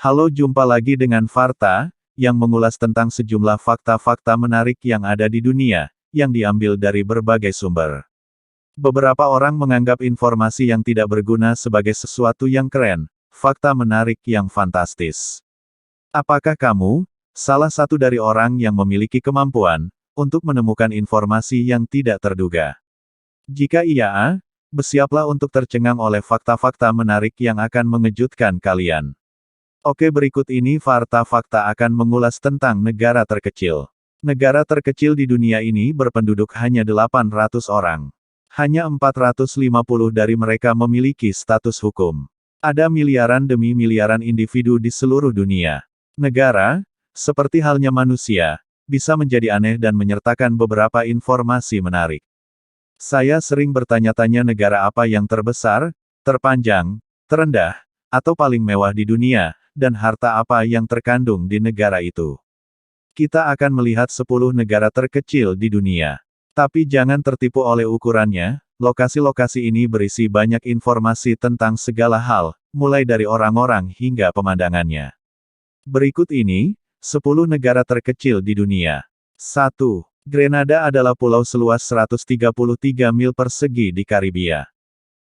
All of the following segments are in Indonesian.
Halo, jumpa lagi dengan Varta, yang mengulas tentang sejumlah fakta-fakta menarik yang ada di dunia, yang diambil dari berbagai sumber. Beberapa orang menganggap informasi yang tidak berguna sebagai sesuatu yang keren, fakta menarik yang fantastis. Apakah kamu, salah satu dari orang yang memiliki kemampuan, untuk menemukan informasi yang tidak terduga? Jika iya, bersiaplah untuk tercengang oleh fakta-fakta menarik yang akan mengejutkan kalian. Oke, berikut ini fakta akan mengulas tentang negara terkecil. Negara terkecil di dunia ini berpenduduk hanya 800 orang. Hanya 450 dari mereka memiliki status hukum. Ada miliaran demi miliaran individu di seluruh dunia. Negara, seperti halnya manusia, bisa menjadi aneh dan menyertakan beberapa informasi menarik. Saya sering bertanya-tanya negara apa yang terbesar, terpanjang, terendah, atau paling mewah di dunia, dan harta apa yang terkandung di negara itu. Kita akan melihat 10 negara terkecil di dunia. Tapi jangan tertipu oleh ukurannya, lokasi-lokasi ini berisi banyak informasi tentang segala hal, mulai dari orang-orang hingga pemandangannya. Berikut ini, 10 negara terkecil di dunia. 1. Grenada adalah pulau seluas 133 mil persegi di Karibia.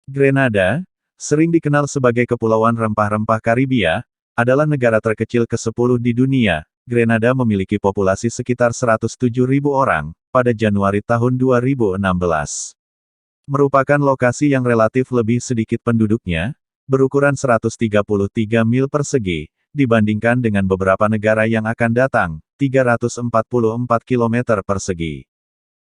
Grenada, sering dikenal sebagai Kepulauan Rempah-Rempah Karibia, adalah negara terkecil ke-10 di dunia. Grenada memiliki populasi sekitar 107.000 orang, pada Januari tahun 2016. Merupakan lokasi yang relatif lebih sedikit penduduknya, berukuran 133 mil persegi, dibandingkan dengan beberapa negara yang akan datang, 344 km persegi.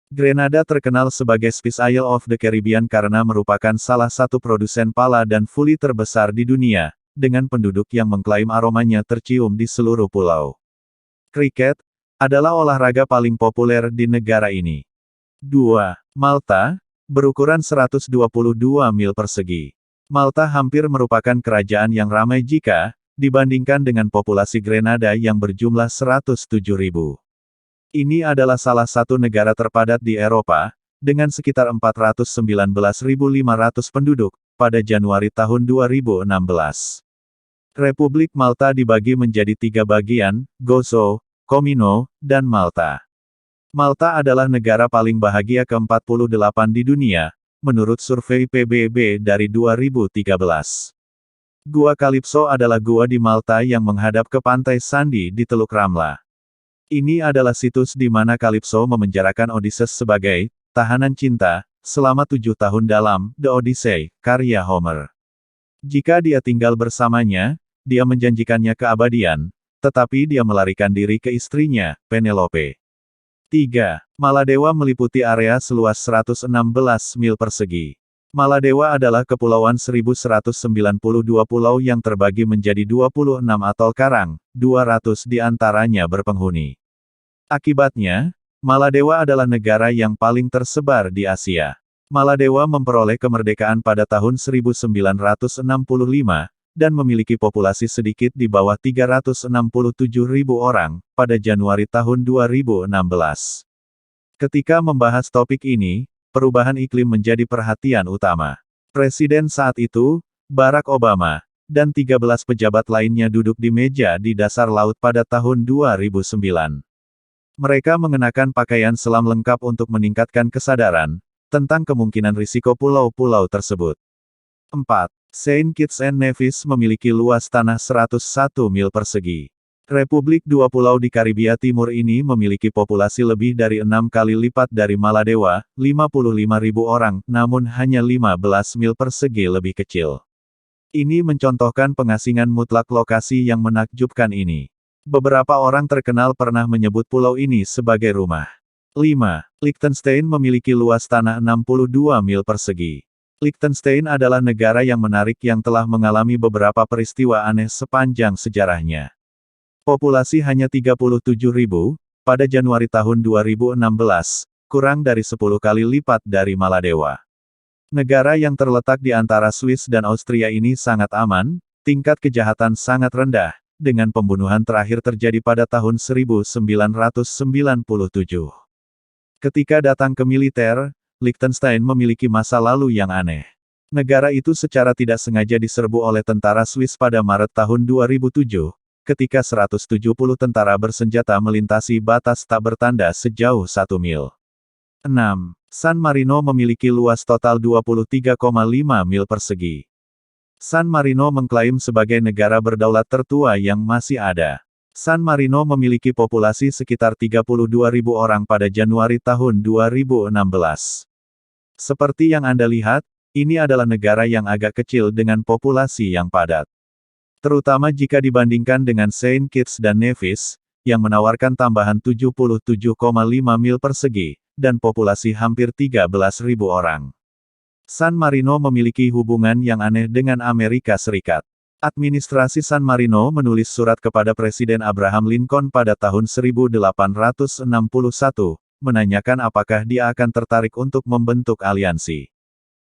Grenada terkenal sebagai Spice Isle of the Caribbean karena merupakan salah satu produsen pala dan fuli terbesar di dunia, dengan penduduk yang mengklaim aromanya tercium di seluruh pulau. Kriket adalah olahraga paling populer di negara ini. 2. Malta, berukuran 122 mil persegi. Malta hampir merupakan kerajaan yang ramai jika dibandingkan dengan populasi Grenada yang berjumlah 107.000. Ini adalah salah satu negara terpadat di Eropa, dengan sekitar 419.500 penduduk, pada Januari tahun 2016. Republik Malta dibagi menjadi 3 bagian, Gozo, Comino, dan Malta. Malta adalah negara paling bahagia ke-48 di dunia, menurut survei PBB dari 2013. Gua Calypso adalah gua di Malta yang menghadap ke pantai Sandy di Teluk Ramla. Ini adalah situs di mana Calypso memenjarakan Odysseus sebagai tahanan cinta, selama 7 tahun dalam The Odyssey, karya Homer. Jika dia tinggal bersamanya, dia menjanjikannya keabadian, tetapi dia melarikan diri ke istrinya, Penelope. 3. Maladewa meliputi area seluas 116 mil persegi. Maladewa adalah kepulauan 1192 pulau yang terbagi menjadi 26 atol karang, 200 di antaranya berpenghuni. Akibatnya, Maladewa adalah negara yang paling tersebar di Asia. Maladewa memperoleh kemerdekaan pada tahun 1965, dan memiliki populasi sedikit di bawah 367.000 orang, pada Januari tahun 2016. Ketika membahas topik ini, perubahan iklim menjadi perhatian utama. Presiden saat itu, Barack Obama, dan 13 pejabat lainnya duduk di meja di dasar laut pada tahun 2009. Mereka mengenakan pakaian selam lengkap untuk meningkatkan kesadaran tentang kemungkinan risiko pulau-pulau tersebut. 4. Saint Kitts and Nevis memiliki luas tanah 101 mil persegi. Republik Dua Pulau di Karibia Timur ini memiliki populasi lebih dari 6 kali lipat dari Maladewa, 55.000 orang, namun hanya 15 mil persegi lebih kecil. Ini mencontohkan pengasingan mutlak lokasi yang menakjubkan ini. Beberapa orang terkenal pernah menyebut pulau ini sebagai rumah. 5. Liechtenstein memiliki luas tanah 62 mil persegi. Liechtenstein adalah negara yang menarik yang telah mengalami beberapa peristiwa aneh sepanjang sejarahnya. Populasi hanya 37.000, pada Januari tahun 2016, kurang dari 10 kali lipat dari Maladewa. Negara yang terletak di antara Swiss dan Austria ini sangat aman, tingkat kejahatan sangat rendah, dengan pembunuhan terakhir terjadi pada tahun 1997. Ketika datang ke militer, Liechtenstein memiliki masa lalu yang aneh. Negara itu secara tidak sengaja diserbu oleh tentara Swiss pada Maret tahun 2007, ketika 170 tentara bersenjata melintasi batas tak bertanda sejauh 1 mil. 6. San Marino memiliki luas total 23,5 mil persegi. San Marino mengklaim sebagai negara berdaulat tertua yang masih ada. San Marino memiliki populasi sekitar 32.000 orang pada Januari tahun 2016. Seperti yang Anda lihat, ini adalah negara yang agak kecil dengan populasi yang padat. Terutama jika dibandingkan dengan Saint Kitts dan Nevis, yang menawarkan tambahan 77,5 mil persegi, dan populasi hampir 13.000 orang. San Marino memiliki hubungan yang aneh dengan Amerika Serikat. Administrasi San Marino menulis surat kepada Presiden Abraham Lincoln pada tahun 1861, menanyakan apakah dia akan tertarik untuk membentuk aliansi.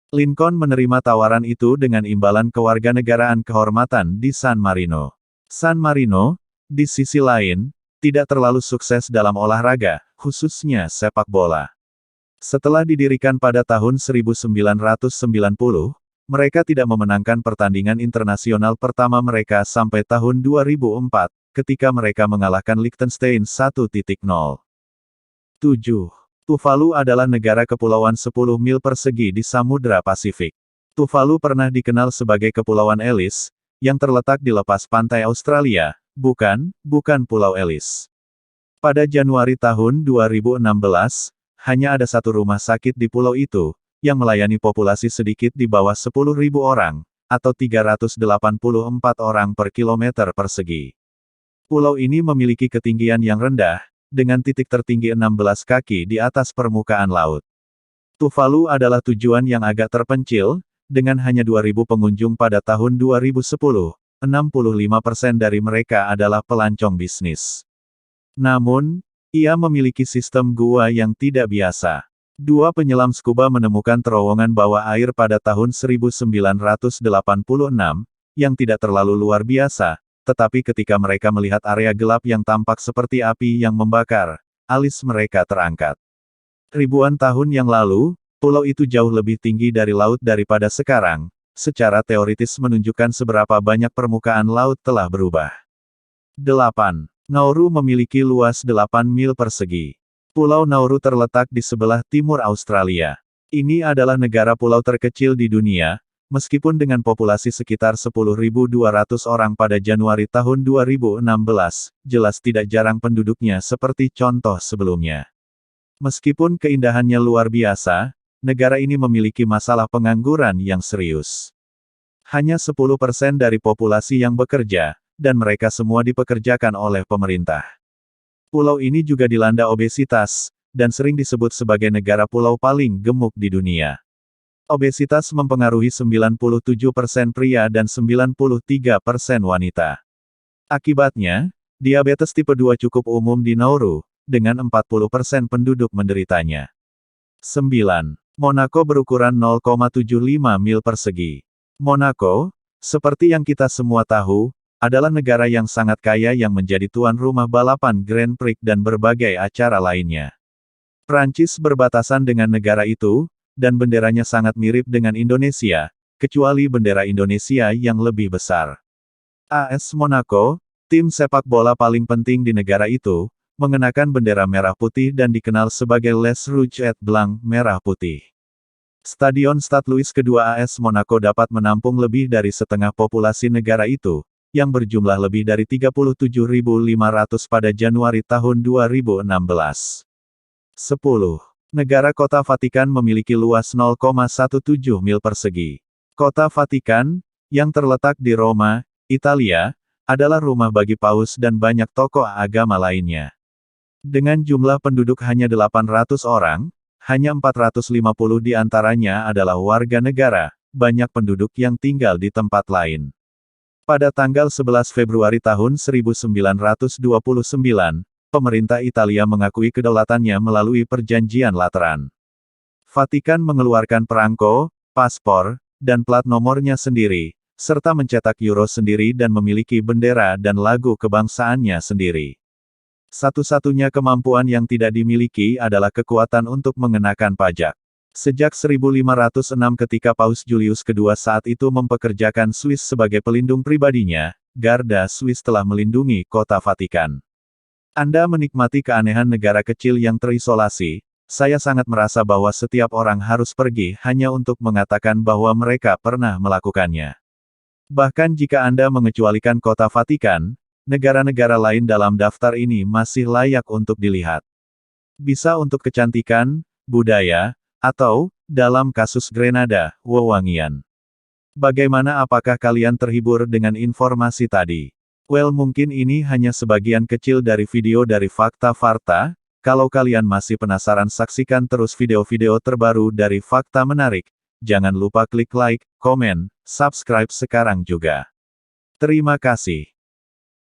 Lincoln menerima tawaran itu dengan imbalan kewarganegaraan kehormatan di San Marino. San Marino, di sisi lain, tidak terlalu sukses dalam olahraga, khususnya sepak bola. Setelah didirikan pada tahun 1990, mereka tidak memenangkan pertandingan internasional pertama mereka sampai tahun 2004, ketika mereka mengalahkan Liechtenstein 1-0. 7. Tuvalu adalah negara kepulauan 10 mil persegi di Samudra Pasifik. Tuvalu pernah dikenal sebagai Kepulauan Ellis, yang terletak di lepas pantai Australia, bukan Pulau Ellis. Pada Januari tahun 2016, hanya ada satu rumah sakit di pulau itu, yang melayani populasi sedikit di bawah 10.000 orang, atau 384 orang per kilometer persegi. Pulau ini memiliki ketinggian yang rendah, dengan titik tertinggi 16 kaki di atas permukaan laut. Tuvalu adalah tujuan yang agak terpencil, dengan hanya 2.000 pengunjung pada tahun 2010, 65% dari mereka adalah pelancong bisnis. Namun, ia memiliki sistem gua yang tidak biasa. Dua penyelam scuba menemukan terowongan bawah air pada tahun 1986, yang tidak terlalu luar biasa, tetapi ketika mereka melihat area gelap yang tampak seperti api yang membakar, alis mereka terangkat. Ribuan tahun yang lalu, pulau itu jauh lebih tinggi dari laut daripada sekarang, secara teoritis menunjukkan seberapa banyak permukaan laut telah berubah. 8. Nauru memiliki luas 8 mil persegi. Pulau Nauru terletak di sebelah timur Australia. Ini adalah negara pulau terkecil di dunia, meskipun dengan populasi sekitar 10.200 orang pada Januari tahun 2016, jelas tidak jarang penduduknya seperti contoh sebelumnya. Meskipun keindahannya luar biasa, negara ini memiliki masalah pengangguran yang serius. Hanya 10% dari populasi yang bekerja, dan mereka semua dipekerjakan oleh pemerintah. Pulau ini juga dilanda obesitas, dan sering disebut sebagai negara pulau paling gemuk di dunia. Obesitas mempengaruhi 97% pria dan 93% wanita. Akibatnya, diabetes tipe 2 cukup umum di Nauru, dengan 40% penduduk menderitanya. 9. Monaco berukuran 0,75 mil persegi. Monaco, seperti yang kita semua tahu, adalah negara yang sangat kaya yang menjadi tuan rumah balapan Grand Prix dan berbagai acara lainnya. Prancis berbatasan dengan negara itu, dan benderanya sangat mirip dengan Indonesia, kecuali bendera Indonesia yang lebih besar. AS Monaco, tim sepak bola paling penting di negara itu, mengenakan bendera merah putih dan dikenal sebagai Les Rouges et Blancs, merah putih. Stadion Stade Louis II AS Monaco dapat menampung lebih dari setengah populasi negara itu, yang berjumlah lebih dari 37.500 pada Januari tahun 2016. 10. Negara Kota Vatikan memiliki luas 0,17 mil persegi. Kota Vatikan, yang terletak di Roma, Italia, adalah rumah bagi paus dan banyak tokoh agama lainnya. Dengan jumlah penduduk hanya 800 orang, hanya 450 di antaranya adalah warga negara, banyak penduduk yang tinggal di tempat lain. Pada tanggal 11 Februari tahun 1929, pemerintah Italia mengakui kedaulatannya melalui Perjanjian Lateran. Vatikan mengeluarkan perangko, paspor, dan plat nomornya sendiri, serta mencetak euro sendiri dan memiliki bendera dan lagu kebangsaannya sendiri. Satu-satunya kemampuan yang tidak dimiliki adalah kekuatan untuk mengenakan pajak. Sejak 1506 ketika Paus Julius II saat itu mempekerjakan Swiss sebagai pelindung pribadinya, Garda Swiss telah melindungi kota Vatikan. Anda menikmati keanehan negara kecil yang terisolasi. Saya sangat merasa bahwa setiap orang harus pergi hanya untuk mengatakan bahwa mereka pernah melakukannya. Bahkan jika Anda mengecualikan kota Vatikan, negara-negara lain dalam daftar ini masih layak untuk dilihat. Bisa untuk kecantikan, budaya, atau, dalam kasus Grenada, wewangian. Bagaimana, apakah kalian terhibur dengan informasi tadi? Well, mungkin ini hanya sebagian kecil dari video dari Fakta Varta. Kalau kalian masih penasaran, saksikan terus video-video terbaru dari Fakta Menarik. Jangan lupa klik like, komen, subscribe sekarang juga. Terima kasih.